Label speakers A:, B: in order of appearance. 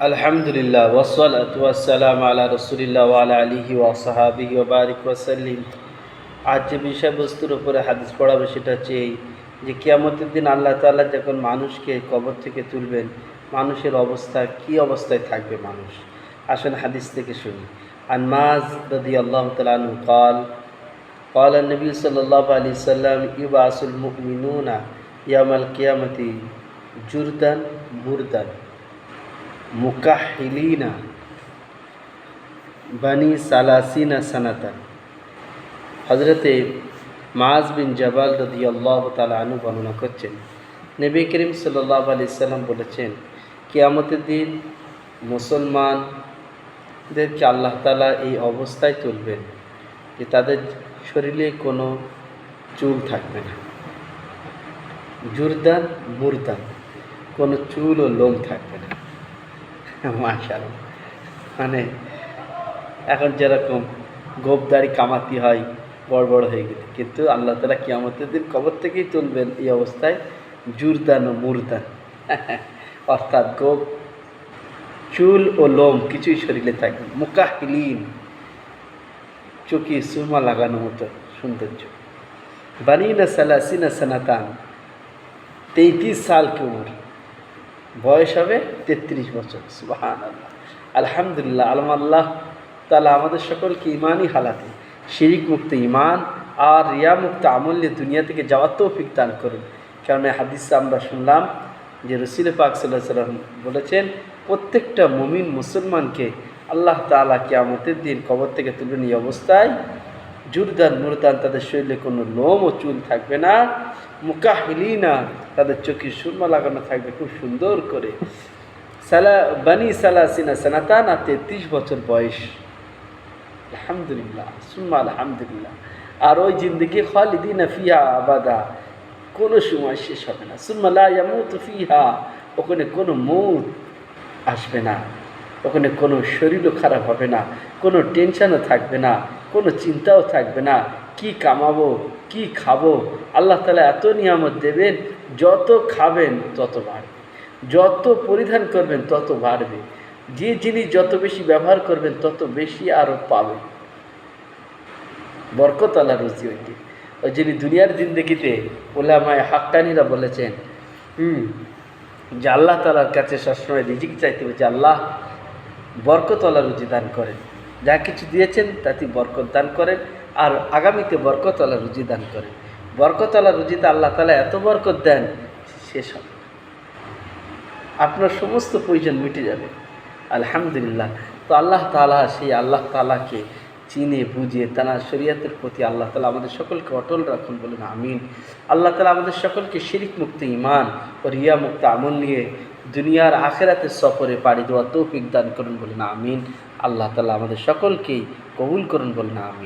A: আলহামদুলিল্লাহ ওয়াসসালাতু ওয়াসসালামু আলা রাসূলিল্লাহ ওয়া আলা আলিহি ওয়া সাহবিহি ওয়া বারিক ওয়া সাল্লিম। আজ যে বিষয়বস্তুর উপরে হাদিস পড়াবে সেটা হচ্ছে এই যে কিয়ামতের দিন আল্লাহ তাআলা যখন মানুষকে কবর থেকে তুলবেন, মানুষের অবস্থা কী অবস্থায় থাকবে মানুষ। আসেন হাদিস থেকে শুনি। আন মায রাদিয়াল্লাহু তাআলা আনহু قال قال النبي صلى الله عليه وسلم يبعث المؤمنون يوم القيامة جردا بردا মুকাহিলিনা বানি সালাসিনা সানাতান। হজরতে মায বিন জাবাল রাদিয়াল্লাহু তাআলা আনহু বর্ণনা করছেন, নবী করিম সাল্লাল্লাহু আলাইহি সাল্লাম বলেছেন, কিয়ামতের দিন মুসলমানদেরকে আল্লাহ তাআলা এই অবস্থায় তুলবেন যে তাদের শরীরে কোনো চুল থাকবে না, জুরদান মুরদান, কোনো চুল ও লোম থাকবে না। মাশাআল্লাহ, মানে এখন যেরকম গোঁফদাড়ি কামাতি হয় বড় বড় হয়ে গেছে, কিন্তু আল্লাহ তাআলা কিয়ামতের দিন কবর থেকেই তুলবেন এই অবস্থায় জুরদান ও মুরদান, অর্থাৎ গোঁফ, চুল ও লোম কিছুই শরীরে থাকবে। মুকাহিলিন, চোখে সুরমা লাগানো মতো সৌন্দর্য। বানিনা সালাসিনা সানাতান, 33 সাল কি উমর, বয়স হবে 33 বছর। সুবহানাল্লাহ, আলহামদুলিল্লাহ। আল্লাহ তাআলা আমাদের সকলকে ইমানি হালাতে শিরিক মুক্ত ইমান আর রিয়া মুক্ত আমল নিয়ে দুনিয়া থেকে যাওয়ার তৌফিক দান করুন। কারণ এই হাদিসে আমরা শুনলাম যে রাসূল পাক সাল্লাল্লাহু আলাইহি ওয়াসাল্লাম বলেছেন, প্রত্যেকটা মুমিন মুসলমানকে আল্লাহ তাআলা কিয়ামতের দিন কবর থেকে তুলবেন এই অবস্থায় জুরদান মুরদান, তাদের শরীরে কোনো লোম ও চুল থাকবে না। মুকাহিলিনা, তাদের চোখে সুরমা লাগানো থাকবে খুব সুন্দর করে। বানি সালাসিনা সানাতান, 33 বছর বয়স। আলহামদুলিল্লাহ সুম্মা আলহামদুলিল্লাহ। আর ওই জিন্দগি খালিদিনা ফিহা আবাদা, কোনো সময় শেষ হবে না। সুম্মা লা ইয়ামুতু ফিহা, ওখানে কোনো মৌত আসবে না, ওখানে কোনো শরীরও খারাপ হবে না, কোনো টেনশনও থাকবে না, কোনো চিন্তাও থাকবে না। কি কামাবো, কি খাবো, আল্লাহ তাআলা এত নিয়ামত দেবেন, যত খাবেন তত বাড়বে, যত পরিধান করবেন তত বাড়বে, যে জিনিস যত বেশি ব্যবহার করবেন তত বেশি আরও পাবেন। বরকত আল্লাহ রুজি ওইটি। ওই যিনি দুনিয়ার জিন্দেগিতে উলামায়ে হাক্কানিরা বলেছেন যে আল্লাহ তাআলার কাছে সবসময় রিজিক চাইতে হবে, যে আল্লাহ বরকত আল্লাহ রুজি দান করেন, যা কিছু দিয়েছেন তাতে বরকত দান করেন, আর আগামীতে বরকত আল্লাহ রুজি দান করেন। বরকত আল্লাহ রুজিতে আল্লাহ তাআলা এত বরকত দেন, শেষ হবে, আপনার সমস্ত প্রয়োজন মিটে যাবে। আলহামদুলিল্লাহ। তো আল্লাহ তাআলা, সেই আল্লাহ তাআলাকে চিনে বুঝে তাঁর শরীয়তের প্রতি আল্লাহ তাআলা আমাদের সকলকে অটল রাখুন, বলেন আমিন। আল্লাহ তাআলা আমাদের সকলকে শিরিক মুক্ত ইমান ও রিয়া মুক্ত আমল নিয়ে দুনিয়ার আখিরাতের সফরে পাড়ি দেওয়া তৌফিক দান করুন, বলেন আমিন। আল্লাহ তাআলা আমাদের সকলকেই কবুল করুন, বলেন আমিন।